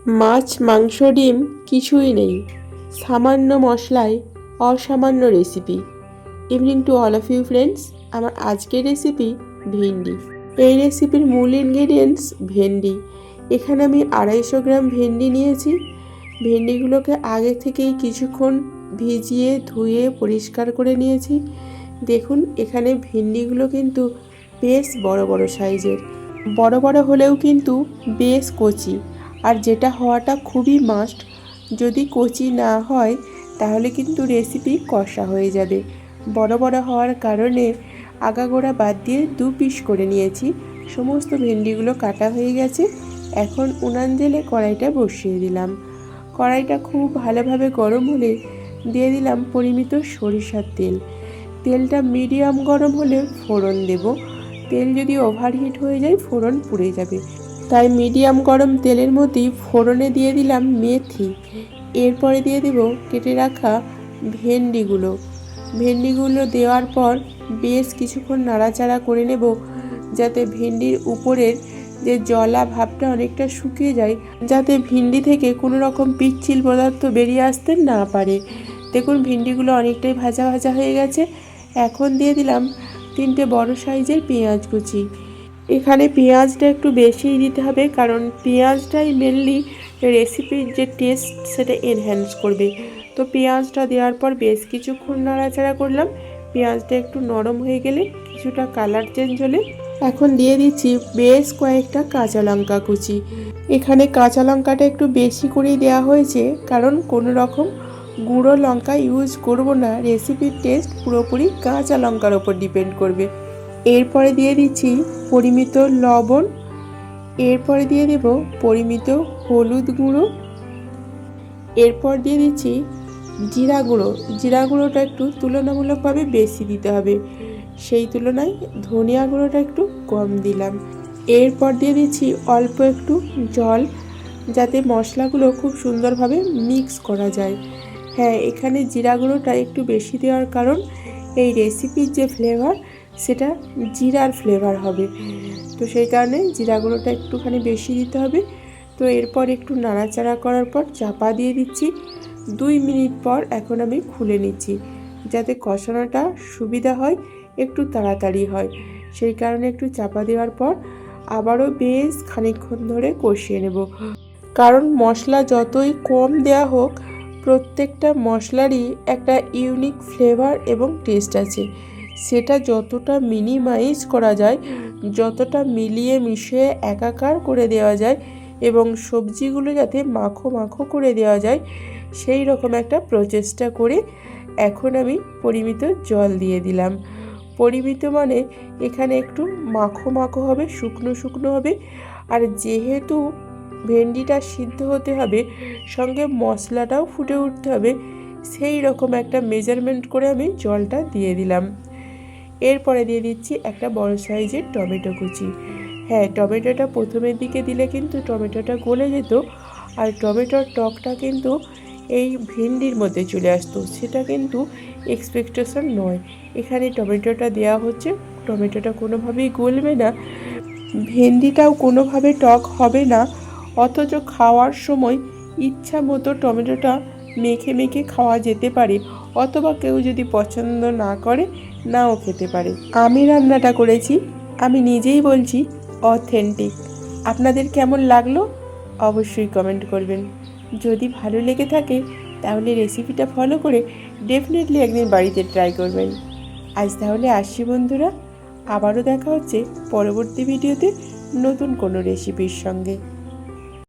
মাছ, মাংস, ডিম কিছুই নেই, সামান্য মশলায় অসামান্য recipe. Evening to all of you friends. আমার আজকের রেসিপি ভেন্ডি। এই রেসিপির মূল ইনগ্রেডিয়েন্টস ভেন্ডি। এখানে আমি 250 গ্রাম ভেন্ডি নিয়েছি। ভেন্ডিগুলোকে আগে থেকেই কিছুক্ষণ ভিজিয়ে ধুয়ে পরিষ্কার করে নিয়েছি। দেখুন এখানে ভেন্ডিগুলো কিন্তু বেশ বড় বড় সাইজের, বড় বড় হলেও কিন্তু বেশ কচি। আর যেটা হওয়াটা খুবই মাস্ট, যদি কচি না হয় তাহলে কিন্তু রেসিপি কষা হয়ে যাবে। বড় বড় হওয়ার কারণে আগাগোড়া বাদ দিয়ে 2 পিস করে নিয়েছি। সমস্ত ভেন্ডিগুলো কাটা হয়ে গেছে। এখন উনান জেলে কড়াইটা বসিয়ে দিলাম। কড়াইটা খুব ভালোভাবে গরম হলে দিয়ে দিলাম পরিমিত সরিষার তেল। তেলটা মিডিয়াম গরম হলে ফোড়ন দেব। তেল যদি ওভারহিট হয়ে যায় ফোড়ন পুড়ে যাবে, তাই মিডিয়াম গরম তেলের মধ্যেই ফোড়নে দিয়ে দিলাম মেথি। এরপরে দিয়ে দেব কেটে রাখা ভেন্ডিগুলো দেওয়ার পর বেশ কিছুক্ষণ নাড়াচাড়া করে নেব, যাতে ভেন্ডির উপরের যে জলা ভাবটা অনেকটা শুকিয়ে যায়, যাতে ভেন্ডি থেকে কোনো রকম পিচ্ছিল পদার্থ বেরিয়ে আসতে না পারে। দেখুন ভেন্ডিগুলো অনেকটাই ভাজা ভাজা হয়ে গেছে। এখন দিয়ে দিলাম 3টে বড় সাইজের পেঁয়াজ কুচি। এখানে পেঁয়াজটা একটু বেশিই দিতে হবে, কারণ পেঁয়াজটাই মেনলি রেসিপির যে টেস্ট সেটা এনহ্যান্স করবে। তো পেঁয়াজটা দেওয়ার পর বেশ কিছুক্ষণ নাড়াচাড়া করলাম। পেঁয়াজটা একটু নরম হয়ে গেলে, কিছুটা কালার চেঞ্জ হলে এখন দিয়ে দিচ্ছি বেশ কয়েকটা কাঁচা লঙ্কা কুচি। এখানে কাঁচা লঙ্কাটা একটু বেশি করেই দেওয়া হয়েছে, কারণ কোনো রকম গুঁড়ো লঙ্কা ইউজ করব না। রেসিপির টেস্ট পুরোপুরি কাঁচা লঙ্কার ওপর ডিপেন্ড করবে। এরপরে দিয়ে দিচ্ছি পরিমিত লবণ। এরপরে দিয়ে দেব পরিমিত হলুদ গুঁড়ো। এরপর দিয়ে দিচ্ছি জিরা গুঁড়ো। জিরা গুঁড়োটা একটু তুলনামূলকভাবে বেশি দিতে হবে, সেই তুলনায় ধনিয়া গুঁড়োটা একটু কম দিলাম। এরপর দিয়ে দিচ্ছি অল্প একটু জল, যাতে মশলাগুলো খুব সুন্দরভাবে মিক্স করা যায়। হ্যাঁ, এখানে জিরা গুঁড়োটা একটু বেশি দেওয়ার কারণ এই রেসিপির যে ফ্লেভার সেটা জিরার ফ্লেভার হবে, তো সেই কারণে জিরা গুঁড়োটা একটুখানি বেশি দিতে হবে। তো এরপর একটু নাড়াচাড়া করার পর চাপা দিয়ে দিচ্ছি। 2 মিনিট পর এখন আমি খুলে নিচ্ছি, যাতে কষানোটা সুবিধা হয়, একটু তাড়াতাড়ি হয়। সেই কারণে একটু চাপা দেওয়ার পর আবারও বেশ খানিকক্ষণ ধরে কষিয়ে নেব। কারণ মশলা যতই কম দেওয়া হোক, প্রত্যেকটা মশলারই একটা ইউনিক ফ্লেভার এবং টেস্ট আছে। সেটা যতটা মিনিমাইজ করা যায়, যতটা মিলিয়ে মিশিয়ে একাকার করে দেওয়া যায় এবং সবজিগুলো যাতে মাখো মাখো করে দেওয়া যায়, সেই রকম একটা প্রচেষ্টা করে এখন আমি পরিমিত জল দিয়ে দিলাম। পরিমিত মানে এখানে একটু মাখো মাখো হবে, শুকনো শুকনো হবে। আর যেহেতু ভেন্ডিটা সিদ্ধ হতে হবে, সঙ্গে মশলাটাও ফুটে উঠতে হবে, সেই রকম একটা মেজারমেন্ট করে আমি জলটা দিয়ে দিলাম। এরপরে দিয়ে দিচ্ছি একটা বড় সাইজের টমেটো কুচি। হ্যাঁ, টমেটোটা প্রথমের দিকে দিলে কিন্তু টমেটোটা গলে যেত, আর টমেটোর টকটা কিন্তু এই ভেন্ডির মধ্যে চলে আসতো। সেটা কিন্তু এক্সপেকটেশন নয়। এখানে টমেটোটা দেওয়া হচ্ছে, টমেটোটা কোনোভাবেই গলবে না, ভেন্ডিটাও কোনোভাবে টক হবে না, অথচ খাওয়ার সময় ইচ্ছা মতো টমেটোটা মেখে মেখে খাওয়া যেতে পারে, অথবা কেউ যদি পছন্দ না করে নাও খেতে পারে। আমি রান্নাটা করেছি, আমি নিজেই বলছি অথেন্টিক। আপনাদের কেমন লাগলো অবশ্যই কমেন্ট করবেন। যদি ভালো লেগে থাকে তাহলে রেসিপিটা ফলো করে ডেফিনেটলি একদিন বাড়িতে ট্রাই করবেন। আজ তাহলে আসছি বন্ধুরা, আবারও দেখা হচ্ছে পরবর্তী ভিডিওতে নতুন কোনো রেসিপির সঙ্গে।